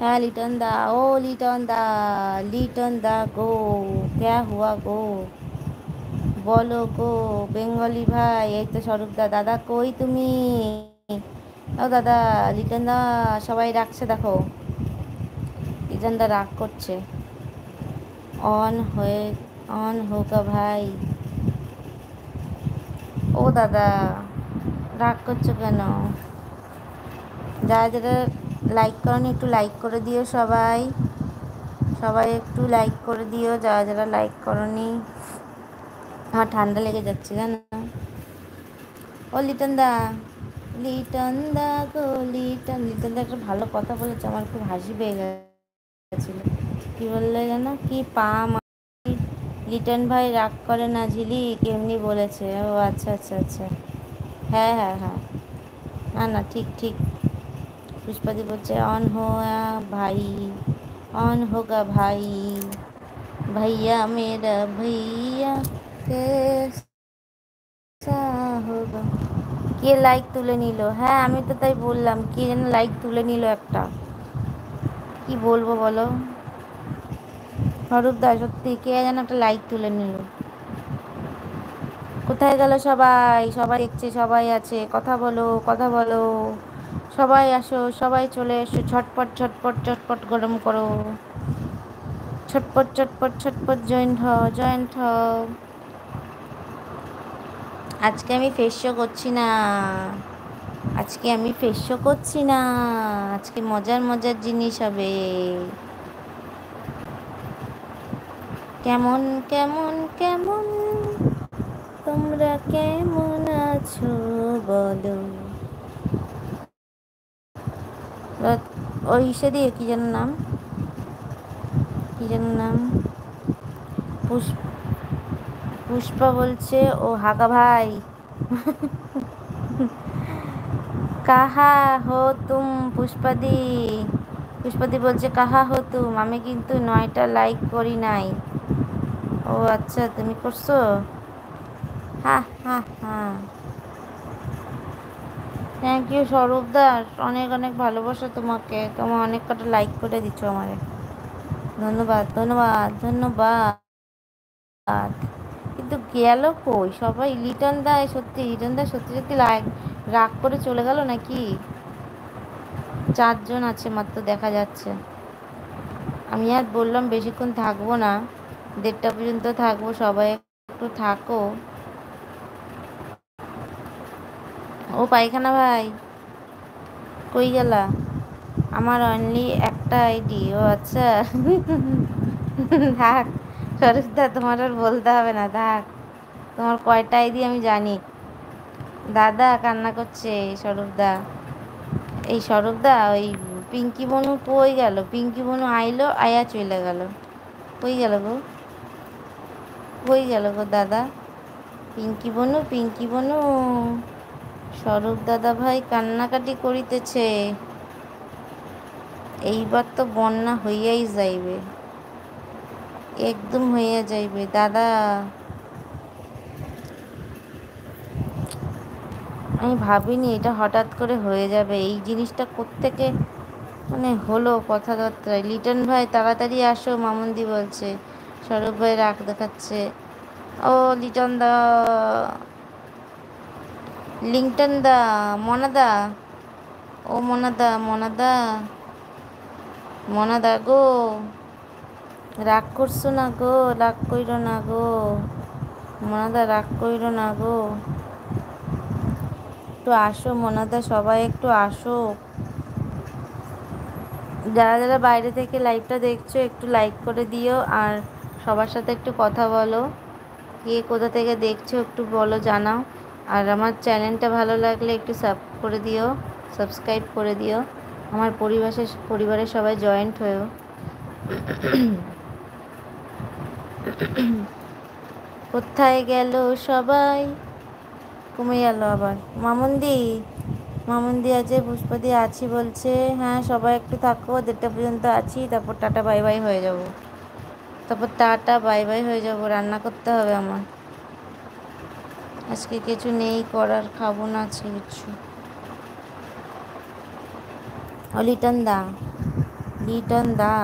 হ্যাঁ লিটন দা, ও লিটন দা, লিটন দা গো, ক্যা হুয়া গো, বলো গো। বেঙ্গলি ভাই, এই তো স্বরূপ দা। দাদা কই তুমি? ও দাদা, লিটন দা সবাই রাখছে দেখো। লিটন দা রাগ করছে। অন হয়ে, অন হোগা ভাই। ও দাদা, রাগ করছো কেন? যারা যারা লাইক করনি একটু লাইক করে দিও সবাই। সবাই একটু লাইক করে দিও যারা যারা লাইক করনি। আমার ঠান্ডা লেগে যাচ্ছে জানো। ও লিটন দা, লিটন দা গো, লিটন। লিটন দা একটা ভালো কথা বলেছে, আমার খুব হাসি পেয়ে গেছিল। কি বললে জানো? কি পা লিটন ভাই রাগ করে না ঝিলি, কেমনি বলেছে। ও আচ্ছা আচ্ছা আচ্ছা। হ্যাঁ হ্যাঁ হ্যাঁ, না না, ঠিক ঠিক। पुष्पादी बच्चे ऑन हो भाई, ऑन होगा भाई, भैया मेरा भैया कैसा होगा। কে লাইক তুলে নিল? হ্যাঁ আমি তো তাই বললাম, কে যেন লাইক তুলে নিল একটা। কি বলবো বলো স্বরূপ দা, সত্যি কে যেন একটা লাইক তুলে নিল। কোথায় গেল সবাই? সবাই দেখছে, সবাই আছে, কথা বলো কথা বলো। সবাই আসো, সবাই চলে এসো, ছটপট ছটপট চটপট গরম করো। ছটপট চটপট ছটপট জয়েন্ট হও, জয়েন্ট হও। আজকে আমি ফেস শো করছি না, আজকে আমি ফেস শো করছি না। আজকে মজার মজার জিনিস হবে। কেমন কেমন কেমন, তোমরা কেমন আছো বলো। ওই সে দিয়ে কি যেন নাম, কি যেন নাম, পুষ্পা বলছে ও হাগা ভাই। কাহা হো তুম পুষ্পাদি? পুষ্পাদি বলছে কাহা হো তুম, আমি কিন্তু 9টা লাইক করি নাই। ও আচ্ছা, তুমি করছো? হ্যাঁ হ্যাঁ হ্যাঁ। থ্যাংক ইউ স্বরূপ দাস, অনেক অনেক ভালোবাসা তোমাকে, তোমার অনেক কটা লাইক করে দিচ্ছ আমারে। ধন্যবাদ ধন্যবাদ ধন্যবাদ। কিন্তু গেল কই সবাই? লিটন দা, সত্যি লিটন দা সত্যি সত্যি লাইক রাগ করে চলে গেল নাকি? 4জন আছে মাত্র দেখা যাচ্ছে। আমি আর বললাম বেশিক্ষণ থাকবো না, 1:30 পর্যন্ত থাকবো, সবাই একটু থাকো। ও পায়খানা ভাই, কই গেলা? আমার অনলি একটা আইডি। ও আচ্ছা। থাক সরোজদা, তোমার আর বলতে হবে না, থাক। তোমার কয়টা আইডি আমি জানি। দাদা কান্না করছে স্বরূপদা। এই স্বরূপদা, ওই পিঙ্কি বনু কই গেল? পিঙ্কি বনু আইলো, আয়া চলে গেল। কই গেল গো? কই গেল গো দাদা? পিঙ্কি বনু, পিঙ্কি বনু। স্বরূপ দাদা ভাই কান্নাকাটি করিতেছে। এইবার তো বন্যা হইয়াই যাইবে, একদম হইয়া যাইবে দাদা। আমি ভাবিনি এটা হঠাৎ করে হয়ে যাবে, এই জিনিসটা কোত্থেকে মানে হলো কথাবার্তায়। লিটন ভাই তাড়াতাড়ি আসো, মামুন্দি বলছে। স্বরূপ ভাই রাগ দেখাচ্ছে। ও লিটন দা, লিংটন দা, মনাদা, ও মনাদা, মনাদা, মনাদা গো, রাগ করছো না গো? রাগ কইরো না গো মনাদা, রাগ কইরো না গো। একটু আসো মনাদা, সবাই একটু আসো। যারা যারা বাইরে থেকে লাইভটা দেখছো একটু লাইক করে দিও, আর সবার সাথে একটু কথা বলো। কে কোথা থেকে দেখছো একটু বলো, জানাও। আর আমার চ্যানেলটা ভালো লাগলে একটু সাবস্ক্রাইব করে দিও। আমার পরিবারের সবাই জয়েন্ট হয়েও। কোথায় গেল সবাই? কমে গেল আবার। মামুন্দি, মামুন্দি আছে, পুষ্পদি আছি বলছে। হ্যাঁ সবাই একটু থাকো, 1:30 পর্যন্ত আছি, তারপর টাটা বাই বাই হয়ে যাব। তারপর টাটা বাই বাই হয়ে যাব, রান্না করতে হবে আমার। আজকে কিছু নেই করার, খাবো না আজকে কিছু। অলিটন দা, লিটন দা